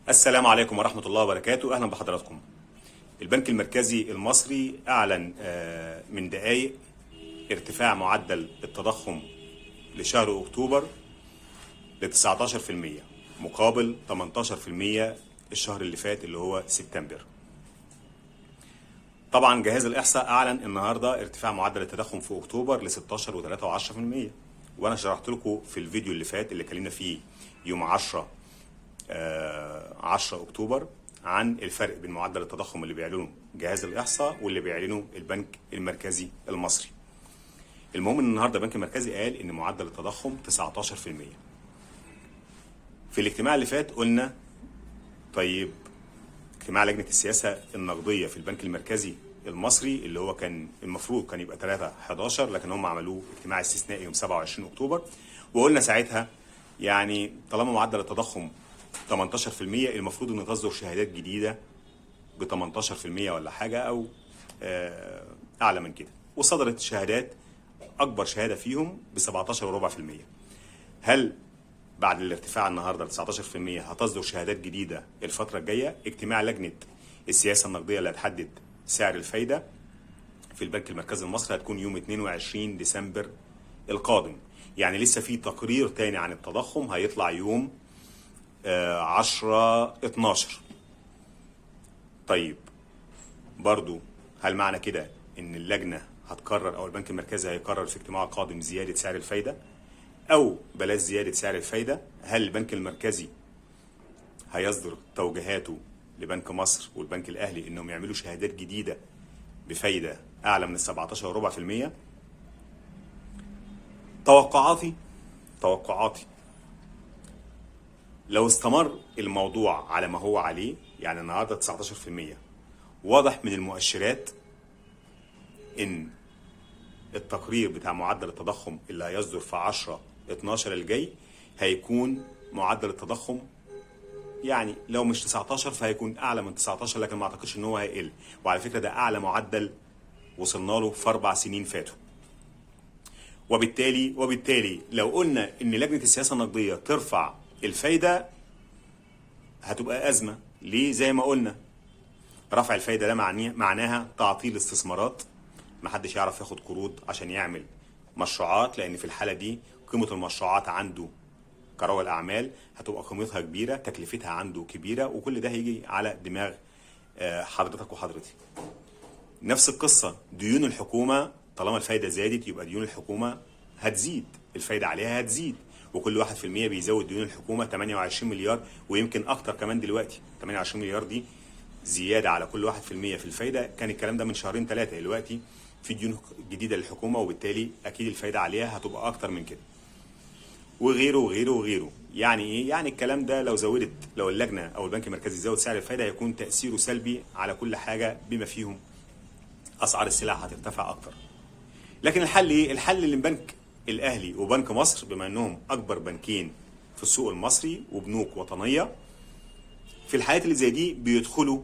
السلام عليكم ورحمة الله وبركاته. أهلا بحضراتكم. البنك المركزي المصري أعلن من دقايق ارتفاع معدل التضخم لشهر أكتوبر ل 19% مقابل 18% الشهر اللي فات اللي هو سبتمبر. طبعا جهاز الإحصاء أعلن النهاردة ارتفاع معدل التضخم في أكتوبر ل 16.3%، وأنا شرحت لكم في الفيديو اللي فات اللي اتكلمنا فيه يوم 10 أكتوبر عن الفرق بين معدل التضخم اللي بيعلنه جهاز الإحصاء واللي بيعلنه البنك المركزي المصري. المهم ان النهارده البنك المركزي قال ان معدل التضخم 19%. في الاجتماع اللي فات قلنا طيب اجتماع لجنة السياسة النقدية في البنك المركزي المصري اللي هو كان المفروض كان يبقى 3/11، لكن هم عملوه اجتماع استثنائي يوم 27 أكتوبر، وقلنا ساعتها يعني طالما معدل التضخم 18% المفروض ان تصدر شهادات جديده ب 18% ولا حاجه او اعلى من كده، وصدرت شهادات اكبر شهاده فيهم ب 17.4%. هل بعد الارتفاع النهارده ل 19% هتصدر شهادات جديده الفتره الجايه؟ اجتماع لجنه السياسه النقديه اللي هتحدد سعر الفايده في البنك المركزي المصري هتكون يوم 22 ديسمبر القادم، يعني لسه في تقرير تاني عن التضخم هيطلع يوم 10/12. طيب برضو هل معنى كده ان اللجنة هتقرر او البنك المركزي هيقرر في اجتماع قادم زيادة سعر الفايدة او بلاش زيادة سعر الفايدة؟ هل البنك المركزي هيصدر توجيهاته لبنك مصر والبنك الاهلي انهم يعملوا شهادات جديدة بفايدة اعلى من 17.4%؟ توقعاتي لو استمر الموضوع على ما هو عليه، يعني النهارده 19%، واضح من المؤشرات ان التقرير بتاع معدل التضخم اللي هيصدر في 10/12 الجاي هيكون معدل التضخم يعني لو مش 19 فهيكون اعلى من 19، لكن ما اعتقدش ان هو هيقل، وعلى فكره ده اعلى معدل وصلنا له في 4 سنين فاتوا. وبالتالي لو قلنا ان لجنه السياسه النقديه ترفع الفايدة هتبقى أزمة. ليه؟ زي ما قلنا رفع الفايدة ده معناها تعطيل استثمارات، محدش يعرف ياخد قروض عشان يعمل مشروعات، لأن في الحالة دي قيمة المشروعات عنده كروال أعمال هتبقى قيمتها كبيرة، تكلفتها عنده كبيرة، وكل ده هيجي على دماغ حضرتك وحضرتي. نفس القصة ديون الحكومة، طالما الفايدة زادت يبقى ديون الحكومة هتزيد، الفايدة عليها هتزيد، وكل 1% بيزود ديون الحكومة 28 مليار ويمكن أكتر كمان دلوقتي. 28 مليار دي زيادة على كل 1% في الفايدة، كان الكلام ده من 2-3 شهور، دلوقتي في ديون جديدة للحكومة وبالتالي أكيد الفايدة عليها هتبقى أكتر من كده، وغيره وغيره وغيره. يعني إيه؟ يعني الكلام ده لو اللجنة أو البنك المركزي زود سعر الفايدة هيكون تأثيره سلبي على كل حاجة بما فيهم أسعار السلع هترتفع أكتر. لكن الحل إيه؟ الحل اللي البنك الاهلي وبنك مصر بما انهم اكبر بنكين في السوق المصري وبنوك وطنيه، في الحالات اللي زي دي بيدخلوا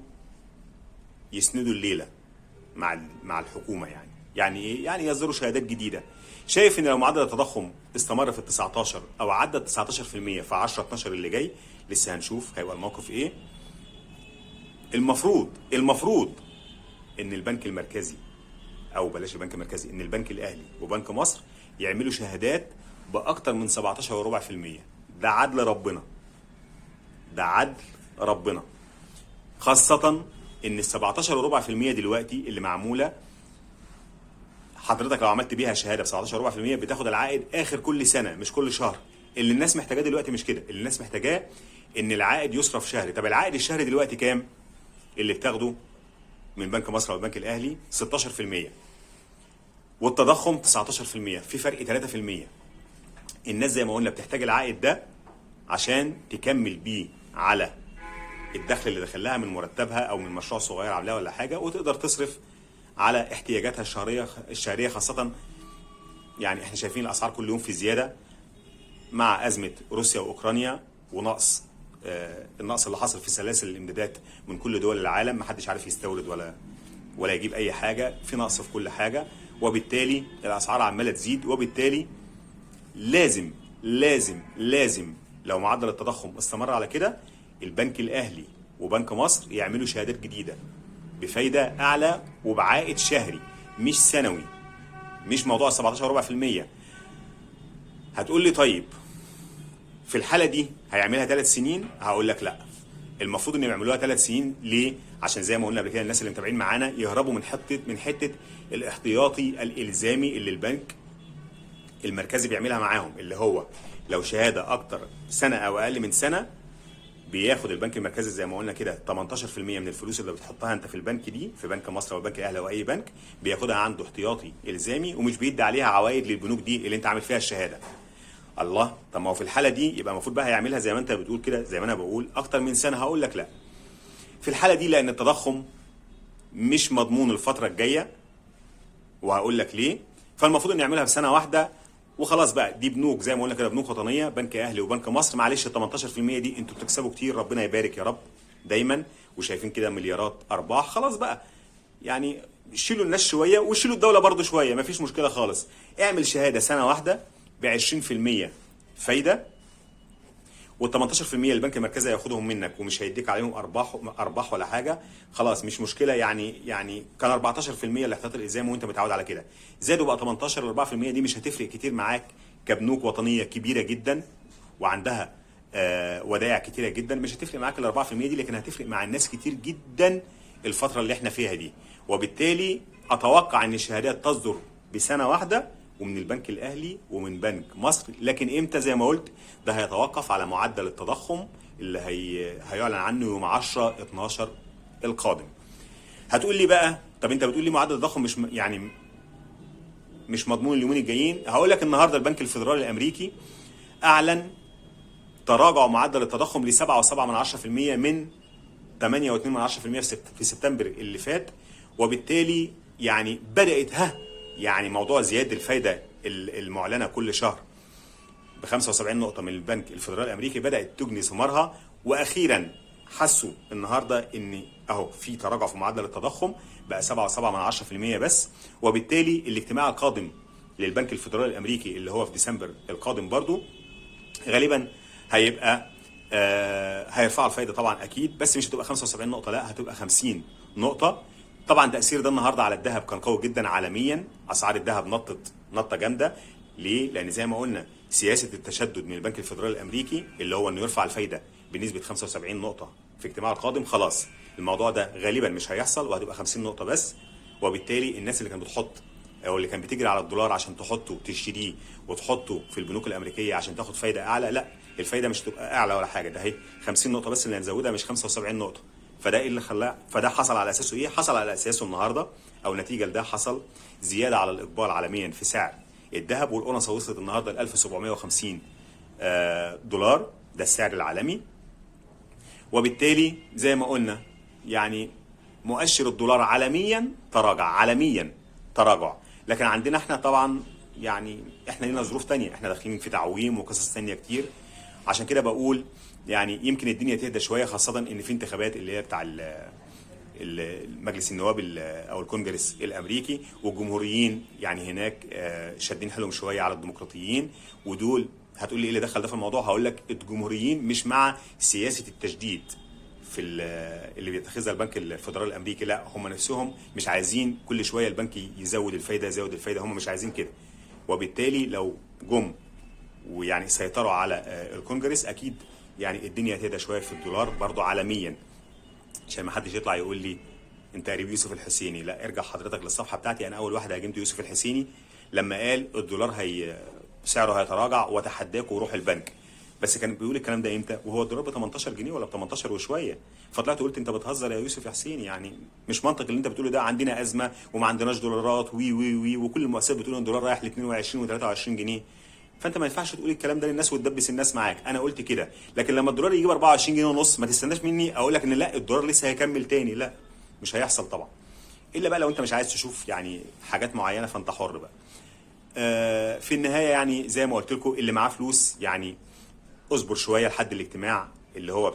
يسندوا الليله مع الحكومه. يعني ايه؟ يعني يصدروا شهادات جديده. شايف ان لو معدل التضخم استمر في ال 19 او عدى 19% في 10/12 اللي جاي، لسه هنشوف هيبقى الموقف ايه. المفروض ان البنك المركزي او بلاش البنك المركزي، ان البنك الاهلي وبنك مصر يعملوا شهادات باكتر من 17.4%. ده عدل ربنا، خاصة ان ال 17.4% دلوقتي اللي معمولة حضرتك لو عملت بيها شهادة ب 17.4% بتاخد العائد اخر كل سنة مش كل شهر. اللي الناس محتاجاه دلوقتي مش كده، اللي الناس محتاجاه ان العائد يصرف شهري. طب العائد الشهري دلوقتي كام اللي بتاخده من بنك مصر او البنك الاهلي؟ 16%، والتضخم 19%، في فرق 3%. الناس زي ما قلنا بتحتاج العائد ده عشان تكمل بيه على الدخل اللي دخلها من مرتبها او من مشروع صغير عاملاه ولا حاجه، وتقدر تصرف على احتياجاتها الشهريه، خاصه يعني احنا شايفين الاسعار كل يوم في زياده مع ازمه روسيا واوكرانيا ونقص النقص اللي حصل في سلاسل الامدادات من كل دول العالم، محدش عارف يستورد ولا يجيب اي حاجه، في نقص في كل حاجه، وبالتالي الاسعار عماله تزيد. وبالتالي لازم لو معدل التضخم استمر على كده البنك الاهلي وبنك مصر يعملوا شهادات جديده بفايده اعلى وبعائد شهري مش سنوي، مش موضوع 17.4%. هتقول لي طيب في الحاله دي هيعملها 3 سنين؟ هقول لك لا، المفروض ان يعملوها 3 سنين. ليه؟ عشان زي ما قلنا قبل كده الناس اللي متابعين معانا يهربوا من حته الاحتياطي الالزامي اللي البنك المركزي بيعملها معاهم، اللي هو لو شهاده اكتر سنه او اقل من سنه بياخد البنك المركزي زي ما قلنا كده 18% من الفلوس اللي بتحطها انت في البنك دي، في بنك مصر او البنك الاهلي او اي بنك، بياخدها عنده احتياطي الزامي ومش بيدي عليها عوائد للبنوك دي اللي انت عامل فيها الشهاده. الله، طب ما هو في الحاله دي يبقى المفروض بقى هيعملها زي ما انت بتقول كده، زي ما انا بقول اكتر من سنه. هقول لك لا، في الحاله دي لان التضخم مش مضمون الفتره الجايه، وهقول لك ليه. فالمفروض ان يعملها بسنه واحده وخلاص بقى. دي بنوك زي ما قلنا كده، بنوك وطنيه، بنك اهلي وبنك مصر. معلش ال 18% دي انتوا بتكسبوا كتير، ربنا يبارك يا رب دايما، وشايفين كده مليارات ارباح. خلاص بقى يعني شيلوا الناس شويه وشيلوا الدوله برضو شويه، مفيش مشكله خالص. اعمل شهاده سنه واحده ب 20% فايده، وال 18% البنك المركزي هياخدهم منك ومش هيديك عليهم ارباح ولا حاجه. خلاص مش مشكله. يعني كان 14% الاحتياطي الالزامي وانت متعود على كده، زادوا بقى 18. 4% دي مش هتفرق كتير معاك كبنوك وطنيه كبيره جدا وعندها ودائع كتيره جدا. مش هتفرق معاك ال 4% دي، لكن هتفرق مع الناس كتير جدا الفتره اللي احنا فيها دي. وبالتالي اتوقع ان الشهادات تصدر بسنه واحده ومن البنك الاهلي ومن بنك مصر. لكن امتى؟ زي ما قلت ده هيتوقف على معدل التضخم اللي هيعلن عنه يوم 10/12 القادم. هتقول لي بقى طب انت بتقول لي معدل التضخم مش مضمون اليومين الجايين. هقول لك النهارده البنك الفيدرالي الامريكي اعلن تراجع معدل التضخم ل 7.7% من 8.2% في سبتمبر اللي فات. وبالتالي يعني بدأت يعني موضوع زيادة الفايدة المعلنة كل شهر ب 75 نقطة من البنك الفيدرالي الأمريكي بدأت تجني ثمارها. وأخيرا حسوا النهاردة إن أهو في تراجع في معدل التضخم بقى 7.7% بس. وبالتالي الاجتماع القادم للبنك الفيدرالي الأمريكي اللي هو في ديسمبر القادم برضو غالبا هيبقى هيرفعوا الفايدة طبعا أكيد، بس مش هتبقى 75 نقطة، لا هتبقى 50 نقطة. طبعا تأثير ده النهارده على الذهب كان قوي جدا عالميا. اسعار الذهب نطت نطه جامده. ليه؟ لان زي ما قلنا سياسه التشدد من البنك الفيدرالي الامريكي اللي هو انه يرفع الفايده بنسبه 75 نقطه في الاجتماع القادم، خلاص الموضوع ده غالبا مش هيحصل وهتبقى 50 نقطه بس. وبالتالي الناس اللي كانت بتحط او اللي كانت بتجري على الدولار عشان تحطه تشتريه وتحطه في البنوك الامريكيه عشان تاخد فايده اعلى، لا الفايده مش هتبقى اعلى ولا حاجه، ده هي 50 نقطه بس اللي هنزودها مش 75 نقطه. فده ايه اللي خلاه؟ فده حصل على اساسه ايه؟ حصل على اساسه النهارده او نتيجه لده حصل زياده على الاقبال عالميا في سعر الذهب، والاونصه وصلت النهارده ل 1750 دولار، ده السعر العالمي. وبالتالي زي ما قلنا يعني مؤشر الدولار عالميا تراجع. لكن عندنا احنا طبعا يعني احنا لنا ظروف تانية، احنا داخلين في تعويم وقصص تانية كتير. عشان كده بقول يعني يمكن الدنيا تهدى شويه، خاصه ان في انتخابات اللي هي بتاع مجلس النواب او الكونجرس الامريكي، والجمهوريين يعني هناك شادين حيلهم شويه على الديمقراطيين. ودول هتقول لي ايه اللي دخل ده في الموضوع؟ هقول لك الجمهوريين مش مع سياسه التشديد في اللي بيتخذها البنك الفيدرالي الامريكي، لا هم نفسهم مش عايزين كل شويه البنك يزود الفايده، هم مش عايزين كده. وبالتالي لو جم ويعني سيطروا على الكونجرس اكيد يعني الدنيا هتهدى شويه في الدولار برضو عالميا، عشان ما حدش يطلع يقول لي انت قريب يوسف الحسيني. لا، ارجع حضرتك للصفحه بتاعتي، انا اول واحد هاجمت يوسف الحسيني لما قال الدولار سعره هيتراجع وتحداك وروح البنك. بس كان بيقول الكلام ده امتى وهو الدولار ب 18 جنيه ولا ب 18 وشويه؟ فطلعت قلت انت بتهزر يا يوسف يا حسيني، يعني مش منطق اللي انت بتقوله ده. عندنا ازمه وما عندناش دولارات وي وكل المؤسسات بتقول ان الدولار رايح ل 22 و23 جنيه. فانت ما ينفعش تقول الكلام ده للناس وتدبس الناس معاك. انا قلت كده، لكن لما الدولار يجيب 24 جنيه ونص ما تستناش مني اقول لك ان لا الدولار لسه هيكمل تاني. لا، مش هيحصل طبعا، الا بقى لو انت مش عايز تشوف يعني حاجات معينه فانت حر بقى. في النهايه يعني زي ما قلت لكم اللي معاه فلوس يعني اصبر شويه لحد الاجتماع اللي هو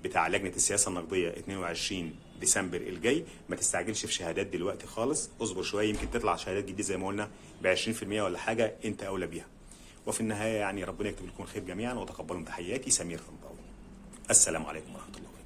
بتاع لجنه السياسه النقديه 22 ديسمبر الجاي. ما تستعجلش في شهادات دلوقتي خالص، اصبر شويه يمكن تطلع شهادات جديده زي ما قلنا ب 20% ولا حاجه انت اولى بيها. وفي النهايه يعني ربنا يكتب لكم الخير جميعا، وتقبلوا تحياتي سمير طنطاوي. السلام عليكم ورحمة الله.